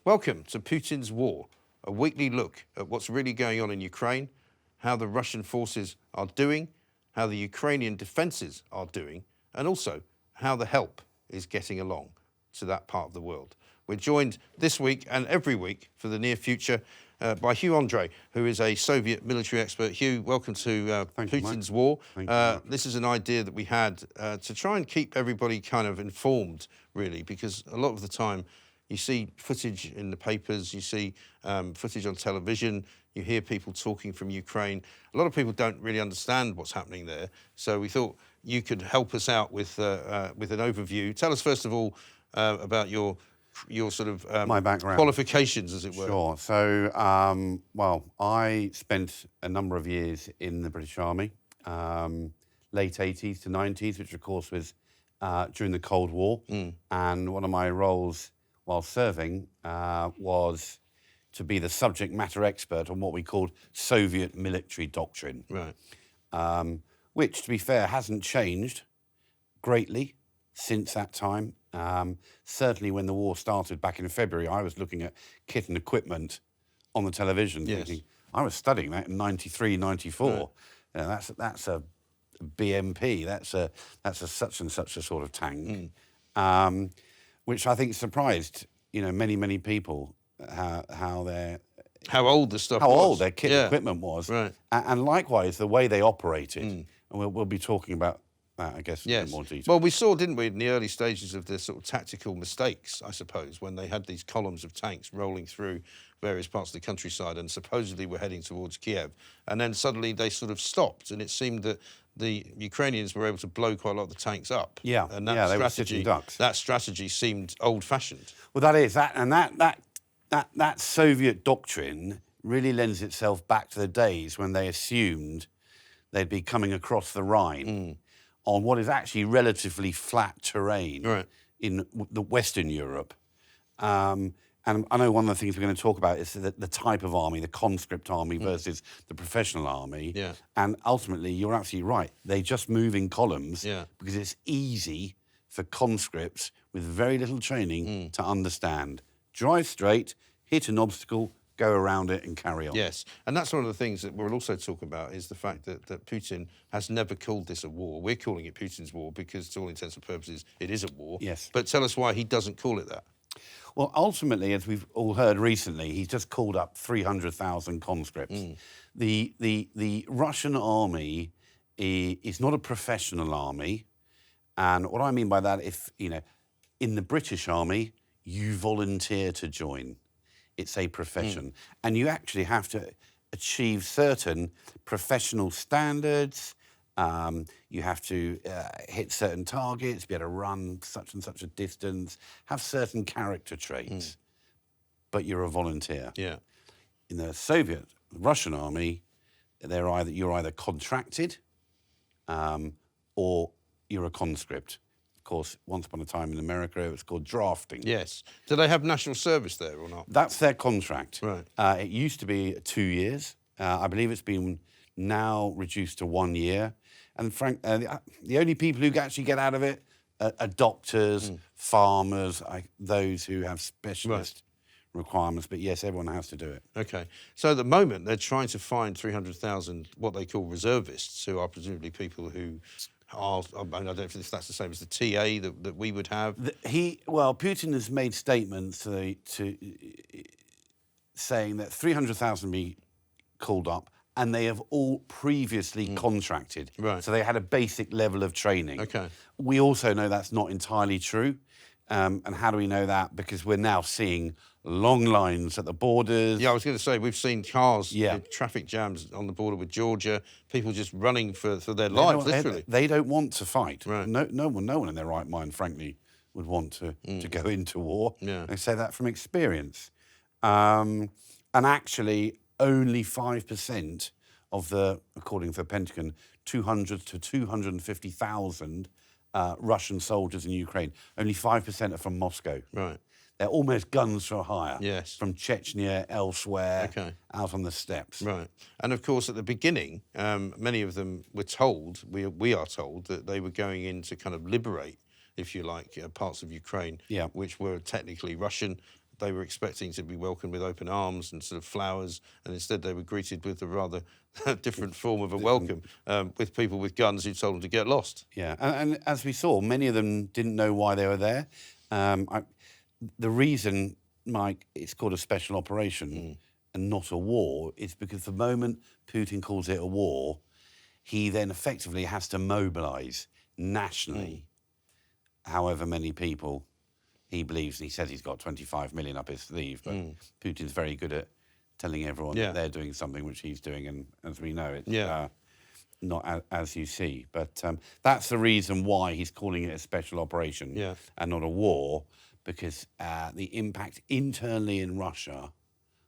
Welcome to Putin's War, a weekly look at what's really going on in Ukraine, how the Russian forces are doing, how the Ukrainian defences are doing, and also how the help is getting along to that part of the world. We're joined this week and every week for the near future by Hugh Andre, who is a Soviet military expert. Hugh, welcome to Putin's War. This is an idea that we had to try and keep everybody kind of informed, really, because a lot of the time you see footage in the papers, you see footage on television, you hear people talking from Ukraine. A lot of people don't really understand what's happening there. So we thought you could help us out with an overview. Tell us, first of all, about your sort of my background, qualifications, as it were. Sure. So, well, I spent a number of years in the British Army, late 80s to 90s, which of course was during the Cold War. And one of my roles while serving was to be the subject matter expert on what we called Soviet military doctrine. Right. Which, to be fair, hasn't changed greatly since that time. Certainly when the war started back in February, I was looking at kit and equipment on the television, thinking, I was studying that in 93, 94. Right. You know, that's a BMP, that's a such and such a sort of tank. Which I think surprised, many people how old the stuff was. How old their kit and equipment was. Right. And likewise, the way they operated. And we'll be talking about that, I guess, in more detail. Well, we saw, didn't we, in the early stages of the sort of tactical mistakes, I suppose, when they had these columns of tanks rolling through various parts of the countryside and supposedly were heading towards Kiev. And then suddenly they sort of stopped, and it seemed that the Ukrainians were able to blow quite a lot of the tanks up. Yeah, and that they were sitting ducks. That strategy seemed old-fashioned. Well, that is that, and that Soviet doctrine really lends itself back to the days when they assumed they'd be coming across the Rhine on what is actually relatively flat terrain in the Western Europe. And I know one of the things we're going to talk about is the type of army, the conscript army versus the professional army. Yeah. And ultimately, you're absolutely right. They just move in columns because it's easy for conscripts with very little training to understand. Drive straight, hit an obstacle, go around it and carry on. Yes, and that's one of the things that we'll also talk about is the fact that Putin has never called this a war. We're calling it Putin's war because, to all intents and purposes, it is a war. Yes. But tell us why he doesn't call it that. Well, ultimately, as we've all heard recently, he's just called up 300,000 conscripts. The Russian army is not a professional army. And what I mean by that, in the British army, you volunteer to join. It's a profession. And you actually have to achieve certain professional standards. You have to hit certain targets, be able to run such and such a distance, have certain character traits. But you're a volunteer. Yeah. In the Soviet, Russian army, you're either contracted or you're a conscript. Of course, once upon a time in America, it was called drafting. Yes. Do they have national service there or not? That's their contract. Right. It used to be 2 years. I believe it's been now reduced to 1 year. And the only people who actually get out of it are doctors, farmers, those who have specialist requirements. But yes, everyone has to do it. Okay. So at the moment, they're trying to find 300,000 what they call reservists, who are presumably people who are, I don't know if that's the same as the TA that we would have. Putin has made statements to saying that 300,000 be called up, and they have all previously contracted. Right. So they had a basic level of training. Okay. We also know that's not entirely true. And how do we know that? Because we're now seeing long lines at the borders. Yeah, I was going to say, we've seen cars, traffic jams on the border with Georgia, people just running for their lives, literally. They don't want to fight. Right. No one in their right mind, frankly, would want to go into war. Yeah. They say that from experience. And actually, only 5% of according to the Pentagon, 200 to 250,000 Russian soldiers in Ukraine, only 5% are from Moscow. Right. They're almost guns for hire. Yes. From Chechnya, elsewhere, out on the steppes. Right. And of course, at the beginning, many of them were told, we are told, that they were going in to kind of liberate, if you like, parts of Ukraine, which were technically Russian. they were expecting to be welcomed with open arms and sort of flowers, and instead they were greeted with a rather different form of a welcome, with people with guns who told them to get lost. Yeah, and as we saw, many of them didn't know why they were there. The reason, Mike, it's called a special operation and not a war is because the moment Putin calls it a war, he then effectively has to mobilise nationally however many people he believes, and he says he's got 25 million up his sleeve, but Putin's very good at telling everyone that they're doing something which he's doing, and as we know, it's not as you see. But that's the reason why he's calling it a special operation and not a war, because the impact internally in Russia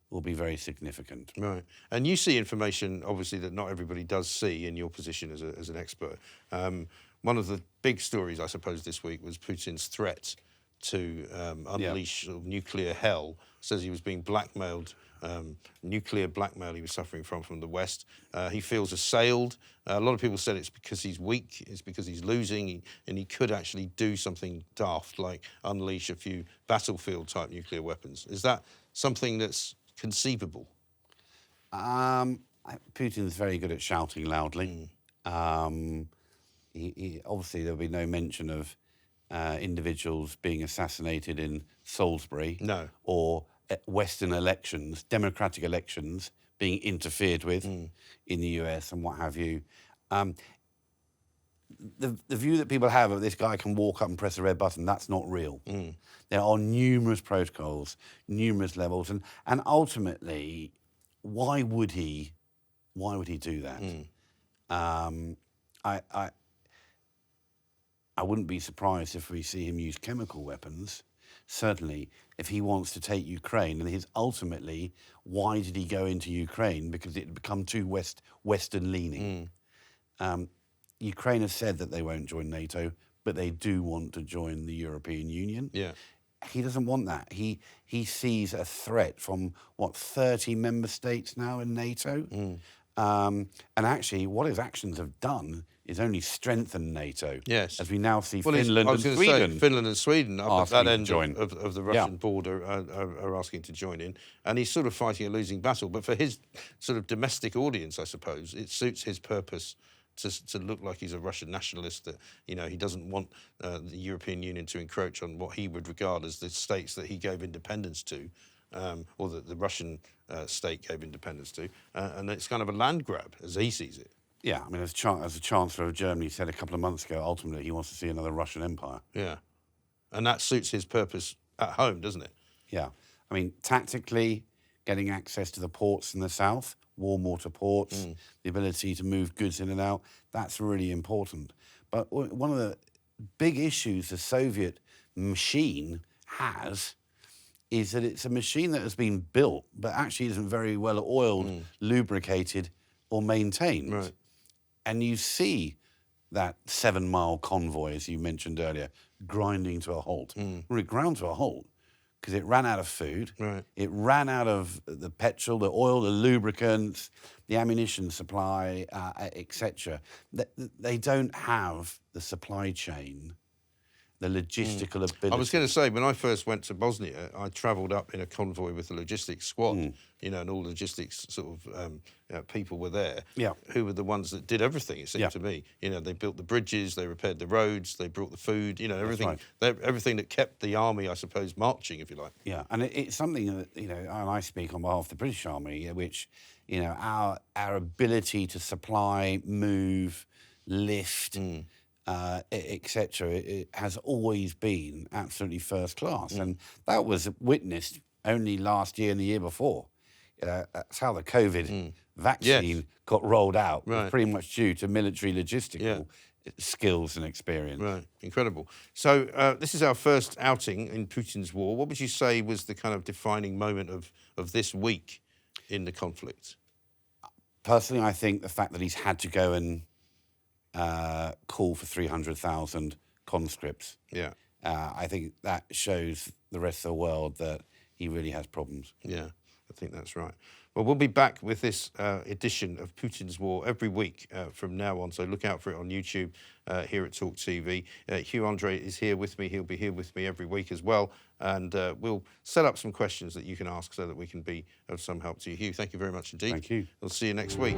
will be very significant. Right. And you see information, obviously, that not everybody does see in your position as an expert. One of the big stories, I suppose, this week was Putin's threat to unleash sort of nuclear hell. Says he was being blackmailed, nuclear blackmail he was suffering from the West. He feels assailed. A lot of people said it's because he's weak, it's because he's losing, and he could actually do something daft, like unleash a few battlefield-type nuclear weapons. Is that something that's conceivable? Putin's very good at shouting loudly. He obviously, there'll be no mention of individuals being assassinated in Salisbury, or Western elections, democratic elections, being interfered with in the US and what have you. The view that people have of this guy can walk up and press a red button, that's not real. There are numerous protocols, numerous levels, and ultimately, why would he do that? I wouldn't be surprised if we see him use chemical weapons. Certainly, if he wants to take Ukraine, and ultimately, why did he go into Ukraine? Because it had become too Western leaning. Ukraine has said that they won't join NATO, but they do want to join the European Union. Yeah. He doesn't want that. He sees a threat from, 30 member states now in NATO? And actually, what his actions have done is only strengthen NATO. Yes. As we now see Well, Finland and Sweden. Finland and Sweden up at that end of the Russian Yeah. border are asking to join in. And he's sort of fighting a losing battle. But for his sort of domestic audience, I suppose, it suits his purpose to look like he's a Russian nationalist, that, you know, he doesn't want the European Union to encroach on what he would regard as the states that he gave independence to, or that the Russian state gave independence to. And it's kind of a land grab, as he sees it. Yeah, I mean, as the Chancellor of Germany said a couple of months ago, ultimately he wants to see another Russian empire. Yeah. And that suits his purpose at home, doesn't it? Yeah. I mean, tactically, getting access to the ports in the south, warm water ports, the ability to move goods in and out, that's really important. But one of the big issues the Soviet machine has is that it's a machine that has been built but actually isn't very well oiled, lubricated, or maintained. Right. And you see that 7-mile convoy, as you mentioned earlier, grinding to a halt. Well, it ground to a halt because it ran out of food. Right. It ran out of the petrol, the oil, the lubricants, the ammunition supply, etc. They don't have the supply chain, the logistical ability. I was going to say, when I first went to Bosnia, I travelled up in a convoy with the logistics squad, you know, and all logistics sort of people were there, who were the ones that did everything, it seemed to me. You know, they built the bridges, they repaired the roads, they brought the food, you know, everything, everything that kept the army, I suppose, marching, if you like. Yeah, and it's something that, you know, and I speak on behalf of the British Army, which, you know, our ability to supply, move, lift, etc., it has always been absolutely first class. And that was witnessed only last year and the year before. That's how the COVID vaccine got rolled out, was pretty much due to military logistical skills and experience. Right, incredible. So this is our first outing in Putin's war. What would you say was the kind of defining moment of this week in the conflict? Personally, I think the fact that he's had to go and call for 300,000 conscripts. I think that shows the rest of the world that he really has problems. Yeah. I think that's right. Well, we'll be back with this edition of Putin's War every week from now on, so look out for it on YouTube here at Talk TV. Hugh Andre is here with me. He'll be here with me every week as well, and we'll set up some questions that you can ask so that we can be of some help to you. Hugh, thank you very much indeed. Thank you. We'll see you next week.